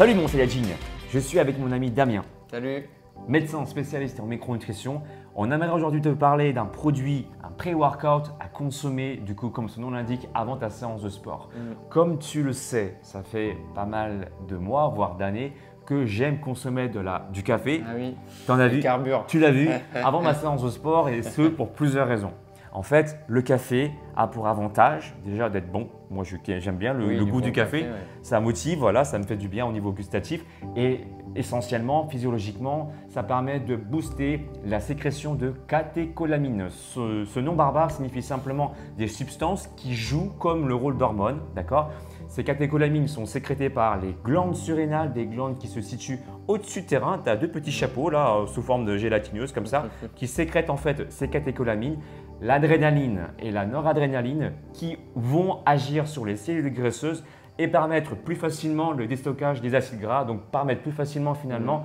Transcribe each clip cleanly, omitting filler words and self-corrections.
Salut mon Saiyajin, je suis avec mon ami Damien, Salut. médecin spécialiste en micronutrition. On aimerait aujourd'hui te parler d'un produit, un pré-workout à consommer, du coup comme son nom l'indique, avant ta séance de sport. Comme tu le sais, ça fait pas mal de mois, voire d'années, que j'aime consommer du café. Ah oui. T'en as Le vu, carbure. tu l'as vu, avant ma séance de sport et ce pour plusieurs raisons. En fait, le café a pour avantage déjà d'être bon. Moi, j'aime bien Oui, le du goût bon du café. ouais. Ça motive, voilà, ça me fait du bien au niveau gustatif. Et essentiellement, physiologiquement, ça permet de booster la sécrétion de catécholamines. Ce nom barbare signifie simplement des substances qui jouent comme le rôle d'hormones, d'accord ? Ces catécholamines sont sécrétées par les glandes surrénales, des glandes qui se situent au-dessus du terrain. Tu as deux petits chapeaux là, sous forme de gélatineuse comme ça, qui sécrètent en fait ces catécholamines, l'adrénaline et la noradrénaline qui vont agir sur les cellules graisseuses et permettre plus facilement le déstockage des acides gras, donc permettre plus facilement finalement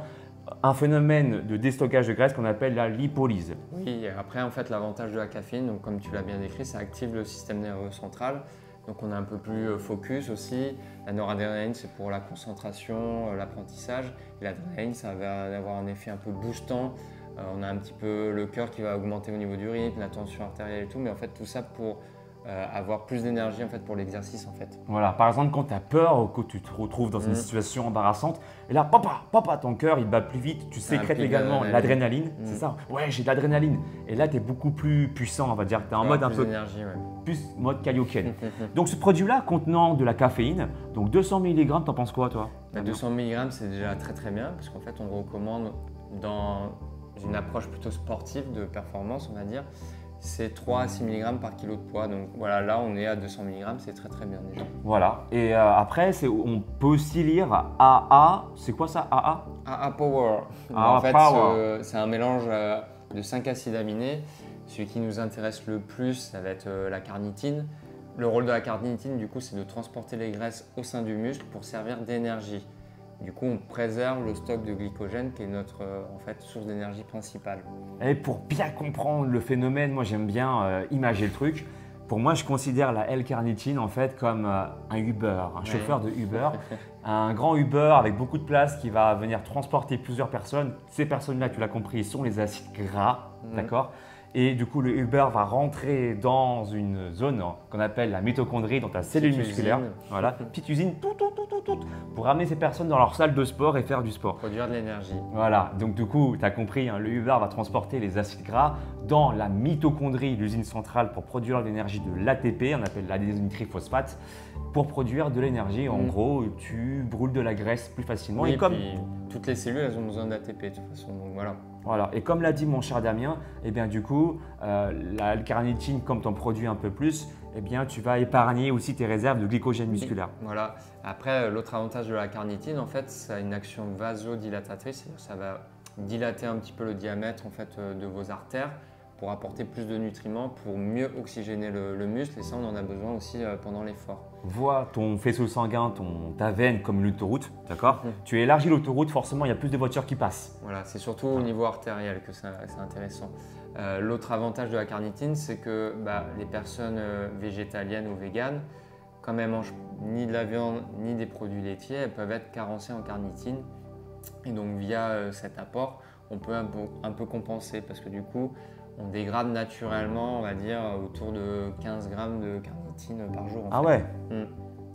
un phénomène de déstockage de graisse qu'on appelle la lipolyse. Oui, après en fait l'avantage de la caféine, donc comme tu l'as bien décrit, ça active le système nerveux central. Donc on est un peu plus focus aussi. La noradrénaline c'est pour la concentration, l'apprentissage. Et l'adrénaline ça va avoir un effet un peu boostant. On a un petit peu le cœur qui va augmenter au niveau du rythme, la tension artérielle et tout. Mais en fait tout ça pour avoir plus d'énergie en fait pour l'exercice en fait. Voilà, par exemple quand tu as peur ou que tu te retrouves dans une situation embarrassante, et là, papa, ton cœur il bat plus vite, tu sécrètes pic également d'adrénaline. l'adrénaline, c'est ça? Ouais, j'ai de l'adrénaline. Et là, tu es beaucoup plus puissant, on va dire, tu es en mode un peu d'énergie, ouais. plus mode Kaioken. Donc ce produit-là contenant de la caféine, donc 200 mg, t'en penses quoi toi? 200 mg c'est déjà très bien parce qu'en fait on le recommande dans une approche plutôt sportive de performance on va dire. C'est 3 à 6 mg par kilo de poids. Donc voilà, là on est à 200 mg, c'est très bien déjà. Voilà, et après on peut aussi lire AA, c'est quoi ça AA? AA Power. AA En fait, Power. c'est un mélange de 5 acides aminés. Celui qui nous intéresse le plus, ça va être la carnitine. Le rôle de la carnitine, du coup, c'est de transporter les graisses au sein du muscle pour servir d'énergie. Du coup, on préserve le stock de glycogène qui est notre en fait, source d'énergie principale. Et pour bien comprendre le phénomène, moi j'aime bien imager le truc. Pour moi, je considère la L-carnitine en fait comme un Uber, un chauffeur de Uber, un grand Uber avec beaucoup de place qui va venir transporter plusieurs personnes. Ces personnes-là, tu l'as compris, sont les acides gras, d'accord ? Et du coup, le Uber va rentrer dans une zone qu'on appelle la mitochondrie, dans ta cellule musculaire. Voilà, petite usine, pour ramener ces personnes dans leur salle de sport et faire du sport. Produire de l'énergie. Voilà, donc du coup, tu as compris, hein, le Uber va transporter les acides gras dans la mitochondrie, l'usine centrale, pour produire de l'énergie de l'ATP, on appelle l'adénosine triphosphate, pour produire de l'énergie. En gros, tu brûles de la graisse plus facilement. Oui, et comme puis, toutes les cellules, elles ont besoin d'ATP de toute façon, donc voilà. Voilà, et comme l'a dit mon cher Damien, eh bien du coup, la L-carnitine, comme tu en produis un peu plus, eh bien tu vas épargner aussi tes réserves de glycogène musculaire. Voilà. Après, l'autre avantage de la carnitine, en fait, ça a une action vasodilatatrice, c'est-à-dire ça va dilater un petit peu le diamètre en fait, de vos artères pour apporter plus de nutriments, pour mieux oxygéner le muscle, et ça, on en a besoin aussi pendant l'effort. Vois ton faisceau sanguin, ta veine comme l'autoroute, d'accord? Tu élargis l'autoroute, forcément, il y a plus de voitures qui passent. Voilà, c'est surtout au niveau artériel que c'est intéressant. L'autre avantage de la carnitine, c'est que les personnes végétaliennes ou véganes, comme elles ne mangent ni de la viande ni des produits laitiers, elles peuvent être carencées en carnitine. Et donc, via cet apport, on peut un peu compenser parce que du coup, on dégrade naturellement, on va dire, autour de 15 grammes de carnitine par jour. Ah ouais?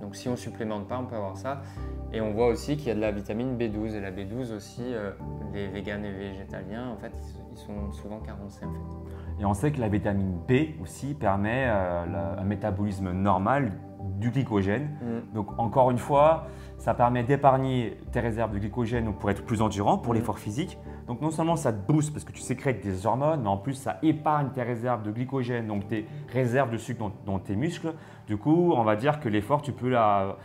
Donc si on ne supplémente pas, on peut avoir ça. Et on voit aussi qu'il y a de la vitamine B12. Et la B12 aussi, les véganes et végétaliens, en fait, ils sont souvent carencés. En fait. Et on sait que la vitamine B aussi permet un métabolisme normal du glycogène. Donc encore une fois, ça permet d'épargner tes réserves de glycogène pour être plus endurant pour l'effort physique. Donc non seulement ça te booste parce que tu sécrètes des hormones, mais en plus ça épargne tes réserves de glycogène, donc tes réserves de sucre dans tes muscles. Du coup, on va dire que l'effort, tu peux la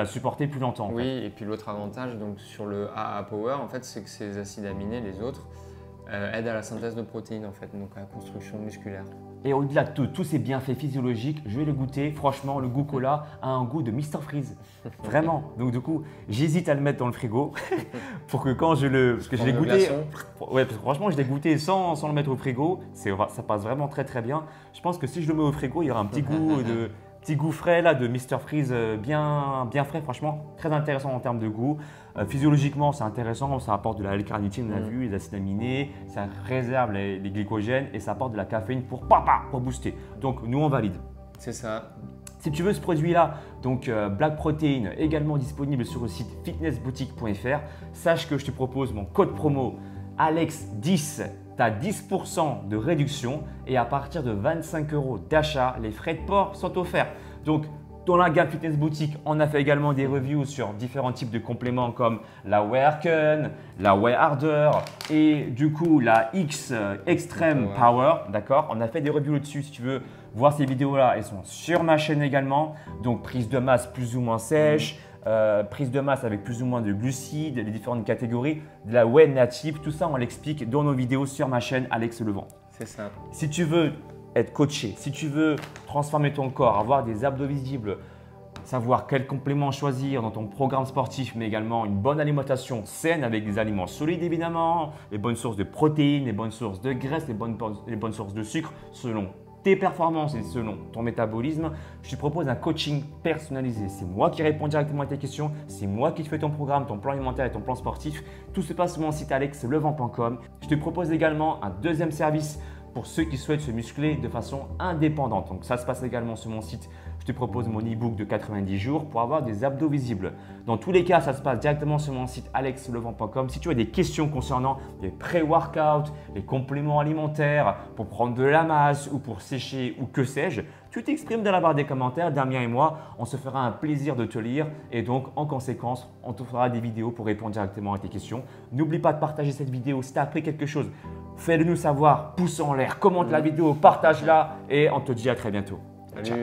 supporter plus longtemps. Oui, et puis l'autre avantage donc, sur le AA Power, en fait, c'est que ces acides aminés, les autres, aident à la synthèse de protéines, en fait, donc à la construction musculaire. Et au-delà de tous ces bienfaits physiologiques, je vais le goûter. Franchement, le goût cola a un goût de Mr Freeze. Vraiment. Donc du coup, j'hésite à le mettre dans le frigo pour que quand parce que je l'ai goûté. Ouais, parce que franchement, je l'ai goûté sans le mettre au frigo. Ça passe vraiment très bien. Je pense que si je le mets au frigo, il y aura un petit goût Petit goût frais là de Mr Freeze, bien frais, franchement, très intéressant en termes de goût. Physiologiquement, c'est intéressant, ça apporte de la L-carnitine, on a vu, les acides aminés, ça réserve les glycogènes et ça apporte de la caféine pour booster. Donc nous, on valide. C'est ça. Si tu veux ce produit-là, donc Black Protein, également disponible sur le site fitnessboutique.fr, sache que je te propose mon code promo ALEX10. Tu as 10% de réduction et à partir de 25 € d'achat, les frais de port sont offerts. Donc, dans la gamme Fitness Boutique, on a fait également des reviews sur différents types de compléments comme la Whey Arken, la Whey Harder et du coup la X Extreme Power. D'accord? On a fait des reviews là-dessus. Si tu veux voir ces vidéos-là, elles sont sur ma chaîne également. Donc, prise de masse plus ou moins sèche. Prise de masse avec plus ou moins de glucides, les différentes catégories, de la whey native, tout ça on l'explique dans nos vidéos sur ma chaîne Alex Levent. C'est ça. Si tu veux être coaché, si tu veux transformer ton corps, avoir des abdos visibles, savoir quel complément choisir dans ton programme sportif, mais également une bonne alimentation saine avec des aliments solides évidemment, les bonnes sources de protéines, les bonnes sources de graisse, les bonnes sources de sucre selon tes performances et selon ton métabolisme, je te propose un coaching personnalisé. C'est moi qui réponds directement à tes questions, c'est moi qui te fais ton programme, ton plan alimentaire et ton plan sportif. Tout se passe sur mon site alexlevent.com. Je te propose également un deuxième service pour ceux qui souhaitent se muscler de façon indépendante. Donc ça se passe également sur mon site. Je te propose mon e-book de 90 jours pour avoir des abdos visibles. Dans tous les cas, ça se passe directement sur mon site alexlevent.com. Si tu as des questions concernant les pré-workouts, les compléments alimentaires pour prendre de la masse ou pour sécher ou que sais-je, tu t'exprimes dans la barre des commentaires. Damien et moi, on se fera un plaisir de te lire et donc en conséquence, on te fera des vidéos pour répondre directement à tes questions. N'oublie pas de partager cette vidéo si tu as appris quelque chose. Fais-le nous savoir, pouce en l'air, commente la vidéo, partage-la et on te dit à très bientôt. Salut. Ciao.